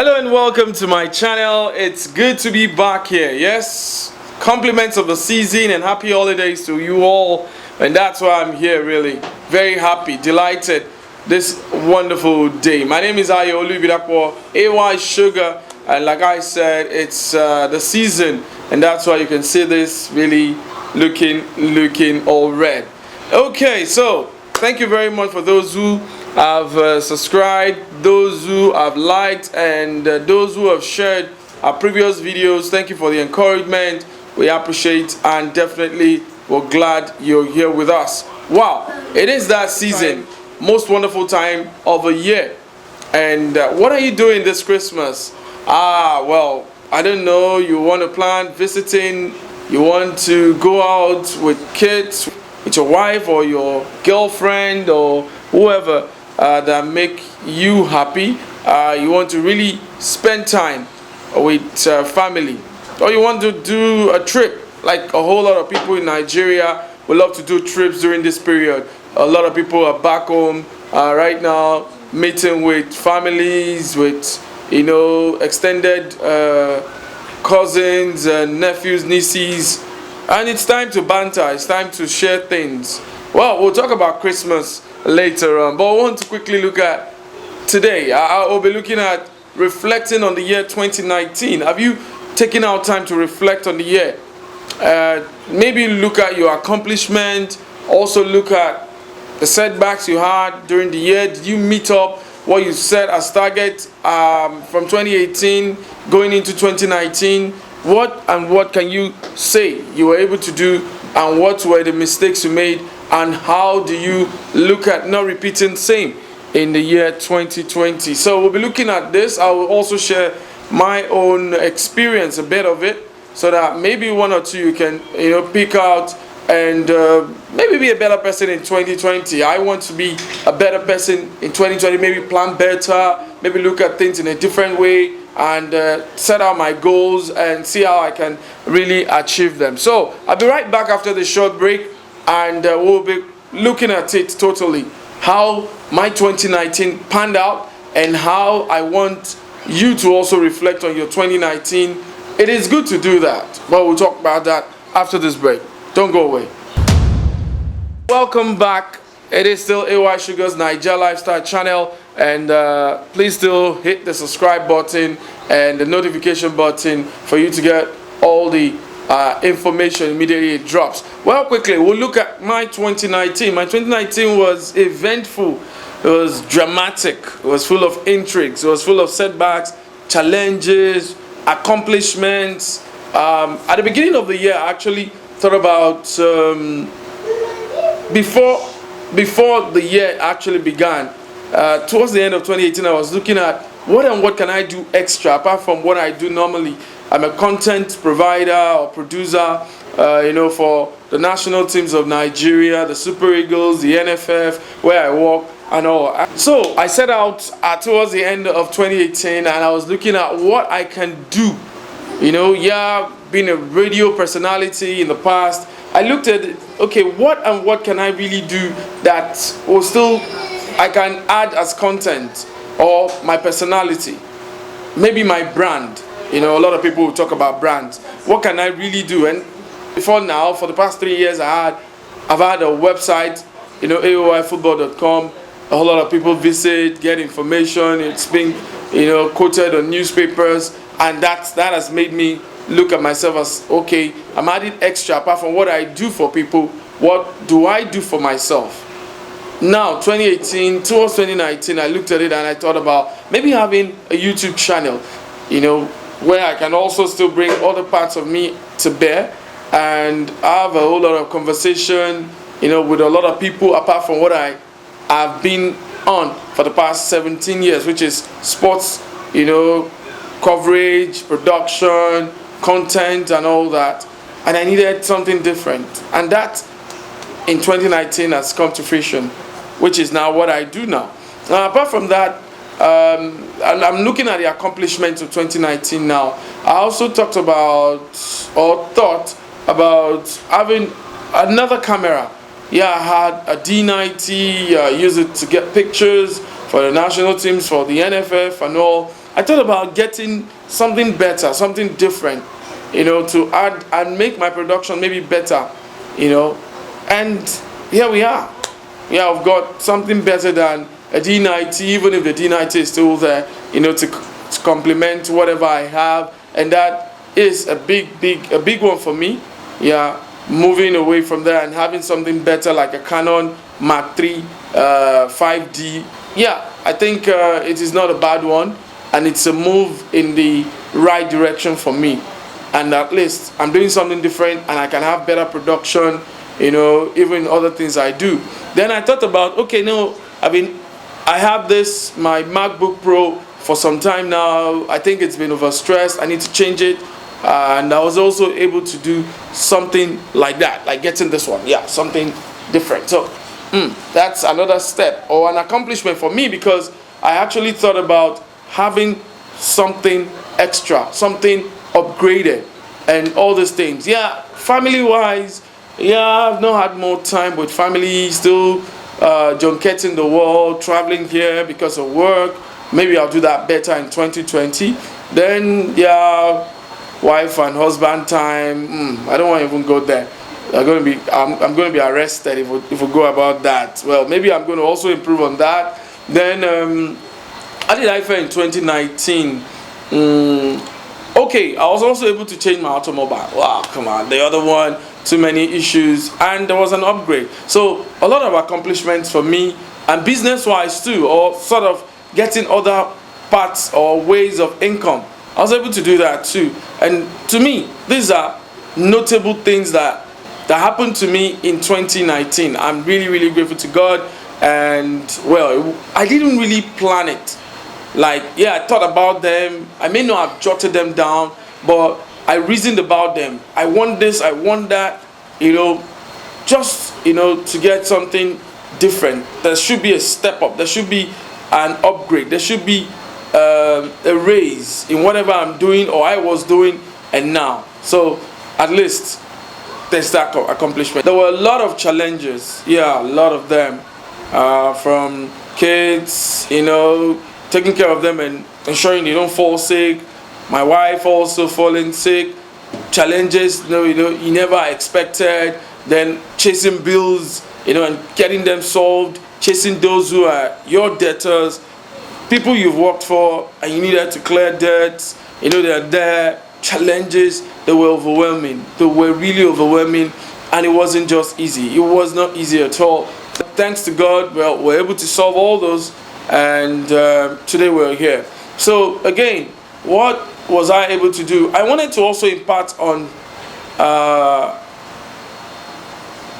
Hello and welcome to my channel. It's good to be back here. Yes, compliments of the season and happy holidays to you all. And that's why I'm here, really. Very happy, delighted this wonderful day. My name is AySUga, AySUga, and like I said, it's the season, and that's why you can see this really looking all red. Okay, so thank you very much for those who have subscribed, those who have liked, and those who have shared our previous videos. Thank you for the encouragement. We appreciate, and definitely we're glad you're here with us. Wow, it is that season, most wonderful time of the year. And what are you doing this Christmas? Well, I don't know. You want to plan visiting, you want to go out with kids, with your wife or your girlfriend or whoever that make you happy. You want to really spend time with family, or you want to do a trip, like a whole lot of people in Nigeria would love to do trips during this period. A lot of people are back home right now, meeting with families, with extended cousins and nephews, nieces, and it's time to banter. It's time to share things. Well, we'll talk about Christmas later on, but I want to quickly look at today. I will be looking at reflecting on the year 2019. Have you taken out time to reflect on the year? Maybe look at your accomplishment. Also look at the setbacks you had during the year. Did you meet up what you set as target from 2018 going into 2019? What can you say you were able to do, and what were the mistakes you made, and how do you look at not repeating same in the year 2020? So we'll be looking at this. I will also share my own experience, a bit of it, so that maybe one or two you can pick out and maybe be a better person in 2020. I want to be a better person in 2020. Maybe plan better, maybe look at things in a different way, and set out my goals and see how I can really achieve them. So I'll be right back after the short break, and we'll be looking at it totally, how my 2019 panned out, and how I want you to also reflect on your 2019. It is good to do that, but we'll talk about that after this break. Don't go away. Welcome back. It is still AySUga's Naija Lifestyle channel, and please still hit the subscribe button and the notification button for you to get all the information immediately it drops. Well, quickly, we'll look at my 2019. My 2019 was eventful. It was dramatic. It was full of intrigues. It was full of setbacks, challenges, accomplishments. At the beginning of the year, I actually thought about before the year actually began. Towards the end of 2018, I was looking at what can I do extra apart from what I do normally. I'm a content provider or producer, for the national teams of Nigeria, the Super Eagles, the NFF, where I work and all. So I set out towards the end of 2018, and I was looking at what I can do. Being a radio personality in the past, I looked at it, okay, what can I really do that will still I can add as content, or my personality, maybe my brand. A lot of people will talk about brands. What can I really do? And before now, for the past 3 years, I've had a website, aoifootball.com. A whole lot of people visit, get information. It's being, quoted on newspapers, and that has made me look at myself as, okay, I'm adding extra apart from what I do for people. What do I do for myself? Now, 2018 towards 2019, I looked at it and I thought about maybe having a YouTube channel, where I can also still bring other parts of me to bear and have a whole lot of conversation, with a lot of people apart from what I have been on for the past 17 years, which is sports, coverage, production, content, and all that. And I needed something different, and that in 2019 has come to fruition, which is now what I do now. Apart from that, I'm looking at the accomplishments of 2019 now. I also thought about having another camera. Yeah, I had a D90, used it to get pictures for the national teams, for the NFF and all. I thought about getting something better, something different, to add and make my production maybe better, and here we are. Yeah, I've got something better than a D90, even if the D90 is still there, to complement whatever I have, and that is a big one for me. Yeah, moving away from there and having something better like a Canon Mark III 5D. Yeah, I think it is not a bad one, and it's a move in the right direction for me. And at least I'm doing something different, and I can have better production, even other things I do. Then I thought about, okay, no, I have this, my MacBook Pro, for some time now. I think it's been overstressed. I need to change it. And I was also able to do something like that, like getting this one. Yeah, something different. So that's another step or an accomplishment for me, because I actually thought about having something extra, something upgraded, and all these things. Yeah, family-wise, yeah, I've not had more time with family, still junketting the world, traveling here because of work. Maybe I'll do that better in 2020. Then, yeah, wife and husband time. I don't want to even go there. I'm going to be arrested if we go about that. Well, maybe I'm going to also improve on that. Then, how did I fare in 2019? Okay, I was also able to change my automobile. Wow, come on, the other one, too many issues, and there was an upgrade. So a lot of accomplishments for me, and business-wise too, or sort of getting other parts or ways of income. I was able to do that too. And to me, these are notable things that happened to me in 2019. I'm really grateful to God. And well, I didn't really plan it. Like, yeah, I thought about them. I may not have jotted them down, but I reasoned about them. I want this, I want that, just, to get something different. There should be a step up. There should be an upgrade. There should be a raise in whatever I'm doing or I was doing and now. So at least there's that accomplishment. There were a lot of challenges. Yeah, a lot of them. From kids, taking care of them and ensuring they don't fall sick. My wife also falling sick. Challenges, you never expected. Then chasing bills, and getting them solved. Chasing those who are your debtors, people you've worked for, and you needed to clear debts. They're there. Challenges, they were overwhelming. They were really overwhelming, and it wasn't just easy. It was not easy at all. Thanks to God, well, we're able to solve all those, and today we're here. So again, what was I able to do? I wanted to also impart on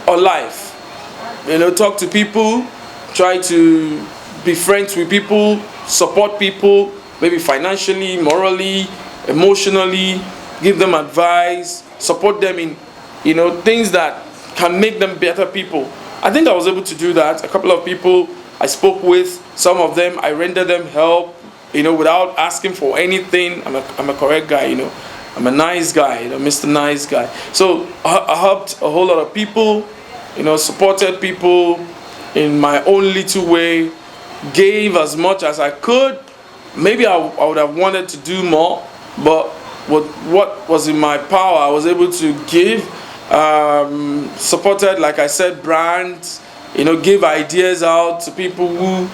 life. Talk to people, try to be friends with people, support people, maybe financially, morally, emotionally, give them advice, support them in, things that can make them better people. I think I was able to do that. A couple of people I spoke with, some of them I rendered them help, without asking for anything. I'm a correct guy, I'm a nice guy, Mr. Nice Guy. So I helped a whole lot of people, supported people in my own little way, gave as much as I could. Maybe I would have wanted to do more, but with what was in my power, I was able to give. Supported, like I said, brands, give ideas out to people who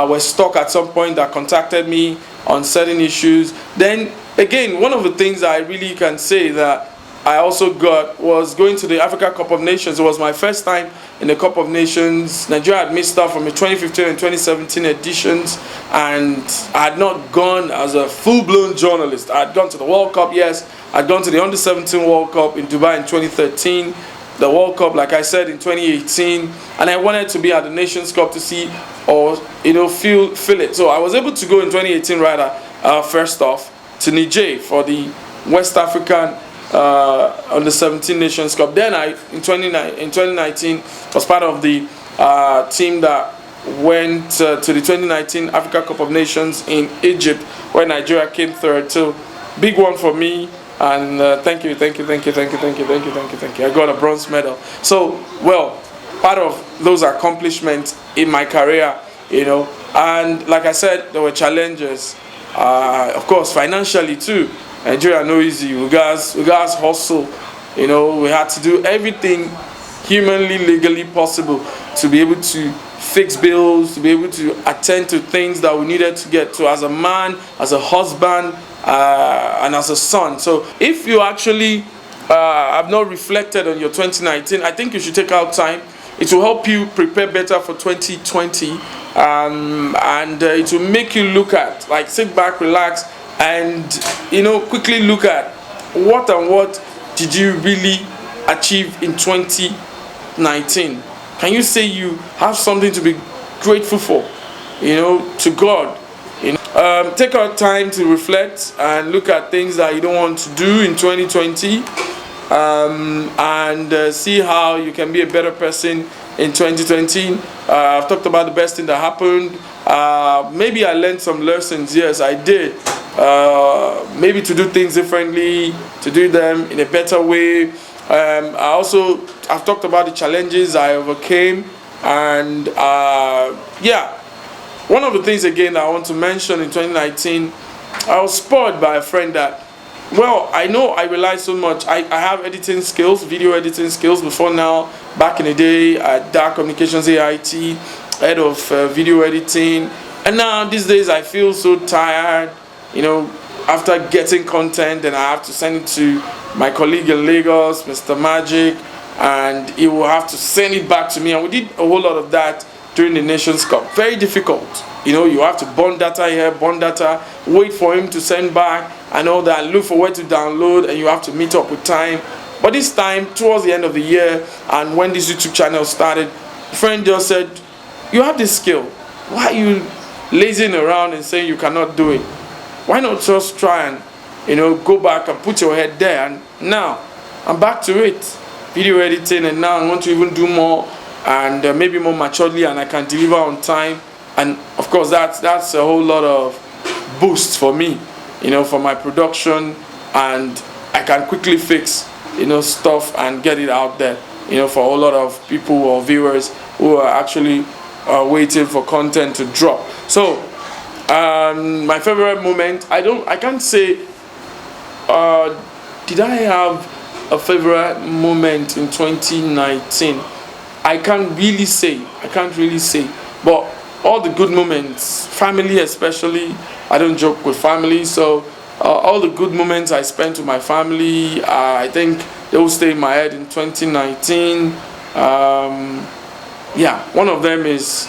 were stuck at some point that contacted me on certain issues. Then again, one of the things I really can say that I also got was going to the Africa Cup of Nations. It was my first time in the Cup of Nations. Nigeria had missed out from the 2015 and 2017 editions, and I had not gone as a full-blown journalist. I had gone to the World Cup, yes. I'd gone to the Under-17 World Cup in Dubai in 2013, the World Cup, like I said, in 2018, and I wanted to be at the Nations Cup to see or feel it. So I was able to go in 2018 rather, first off, to Naija for the West African Under-17 Nations Cup. Then in 2019 was part of the team that went to the 2019 Africa Cup of Nations in Egypt, where Nigeria came third. So big one for me, and thank you. I got a bronze medal. So, well, part of those accomplishments in my career, and like I said, there were challenges. Of course, financially too. Nigeria no easy. We guys hustle. You know, we had to do everything humanly, legally possible to be able to fix bills, to be able to attend to things that we needed to get to as a man, as a husband, and as a son. So if you actually have not reflected on your 2019, I think you should take out time. It will help you prepare better for 2020, and it will make you look at, like, sit back, relax, and quickly look at what did you really achieve in 2019. Can you say you have something to be grateful for, to God? Take out time to reflect and look at things that you don't want to do in 2020, and see how you can be a better person in 2020. I've talked about the best thing that happened. Maybe I learned some lessons. Yes, I did. Maybe to do things differently, to do them in a better way. I've talked about the challenges I overcame, and one of the things again that I want to mention in 2019, I was spoiled by a friend that, well, I know I rely so much. I have editing skills, video editing skills before now. Back in the day at Dark Communications AIT, head of video editing, and now these days I feel so tired, after getting content, and I have to send it to my colleague in Lagos, Mr. Magic, and he will have to send it back to me. And we did a whole lot of that during the Nations Cup. Very difficult. You have to burn data here, burn data, wait for him to send back and all that, look for where to download, and you have to meet up with time. But this time, towards the end of the year, and when this YouTube channel started, a friend just said, you have this skill. Why are you lazing around and saying you cannot do it? Why not just try and go back and put your head there? And now I'm back to it, video editing, and now I want to even do more, and maybe more maturely, and I can deliver on time. And of course that's a whole lot of boost for me, for my production, and I can quickly fix stuff and get it out there, for a whole lot of people or viewers who are actually waiting for content to drop. So my favorite moment, I can't say did I have a favorite moment in 2019. I can't really say, but all the good moments, family especially, I don't joke with family, so all the good moments I spent with my family, I think they will stay in my head in 2019. One of them is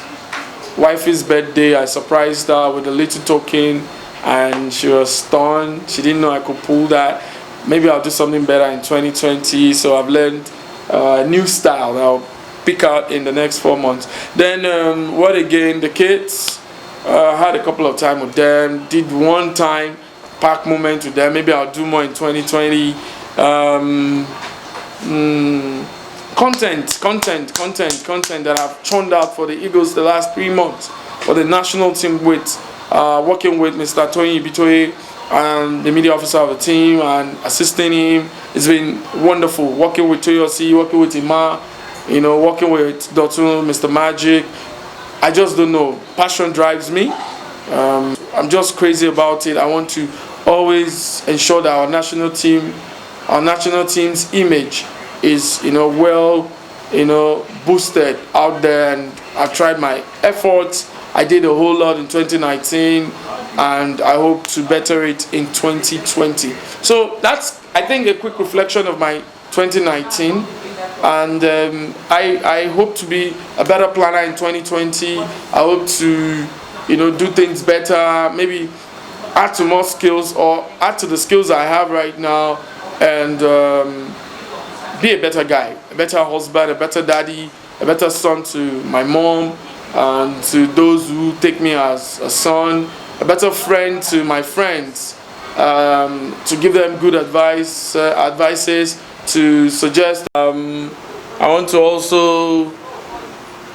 wifey's birthday. I surprised her with a little token, and she was stunned. She didn't know I could pull that. Maybe I'll do something better in 2020. So I've learned a new style that I'll pick out in the next 4 months. Then the kids, had a couple of time with them. Did one time park moment with them. Maybe I'll do more in 2020. Content that I've churned out for the Eagles the last 3 months for the national team, with working with Mr. Tony Bitoye, the media officer of the team, and assisting him. It's been wonderful working with Toyosi, working with Ima, working with Dotun, Mr. Magic. I just don't know. Passion drives me. I'm just crazy about it. I want to always ensure that our national team's image is boosted out there, and I've tried my efforts. I did a whole lot in 2019, and I hope to better it in 2020. So that's, I think, a quick reflection of my 2019, and I hope to be a better planner in 2020. I hope to do things better, maybe add to more skills, or add to the skills I have right now, and be a better guy, a better husband, a better daddy, a better son to my mom, and to those who take me as a son, a better friend to my friends, to give them good advices, to suggest. I want to also,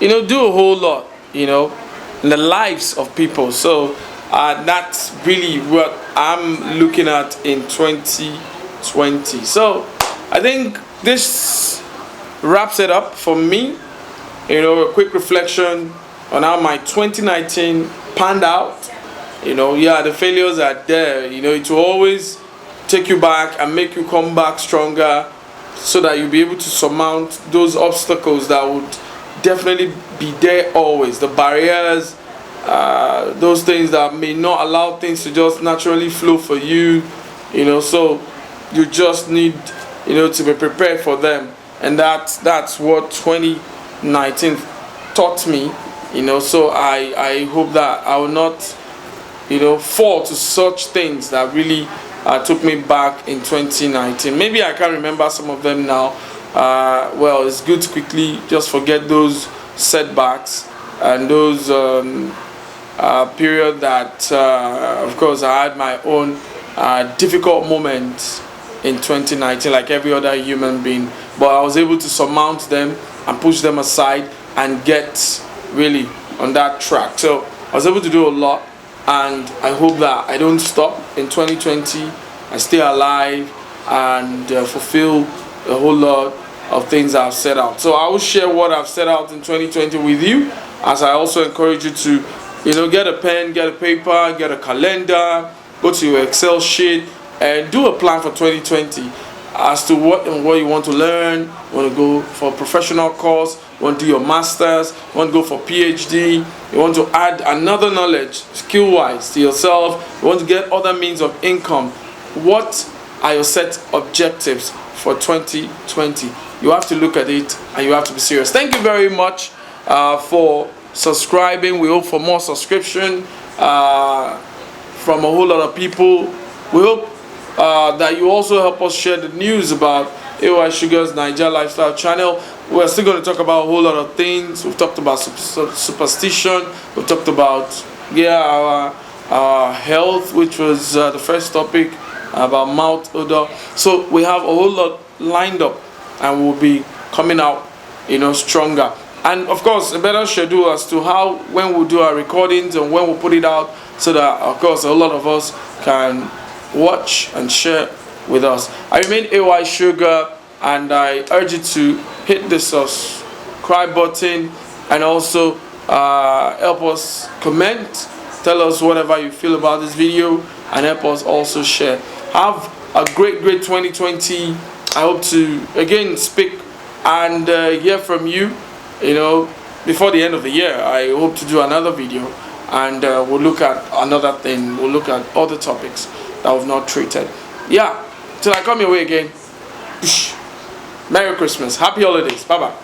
do a whole lot, in the lives of people. So that's really what I'm looking at in 2020. So I think this wraps it up for me. A quick reflection on how my 2019 panned out. Yeah, the failures are there. It will always take you back and make you come back stronger, so that you'll be able to surmount those obstacles that would definitely be there always. The barriers, those things that may not allow things to just naturally flow for you. So you just need, to be prepared for them. And that's what 2019 taught me. So I hope that I will not, fall to such things that really took me back in 2019. Maybe I can't remember some of them now. Well, it's good to quickly just forget those setbacks and those period that, of course, I had my own difficult moments in 2019, like every other human being. But I was able to surmount them and push them aside and get really on that track. So I was able to do a lot, and I hope that I don't stop in 2020. I stay alive and fulfill a whole lot of things I've set out. So I will share what I've set out in 2020 with you, as I also encourage you to, get a pen, get a paper, get a calendar, go to your Excel sheet, and do a plan for 2020 as to what you want to learn. You want to go for a professional course, you want to do your masters, you want to go for PhD, you want to add another knowledge skill-wise to yourself, you want to get other means of income. What are your set objectives for 2020? You have to look at it and you have to be serious. Thank you very much for subscribing. We hope for more subscription from a whole lot of people. We hope that you also help us share the news about AySUga's Naija lifestyle channel. We're still going to talk about a whole lot of things. We've talked about superstition. We've talked about our health, which was the first topic, about mouth odor. So we have a whole lot lined up, and we'll be coming out stronger, and of course a better schedule as to when we'll do our recordings and when we'll put it out, so that of course a lot of us can watch and share with us. I remain AySUga, and I urge you to hit the subscribe button, and also help us comment, tell us whatever you feel about this video, and help us also share. Have a great 2020. I hope to again speak and hear from you, before the end of the year. I hope to do another video, and we'll look at another thing. We'll look at other topics that we've not treated. Yeah, till I come your way again. Merry Christmas, happy holidays, bye bye.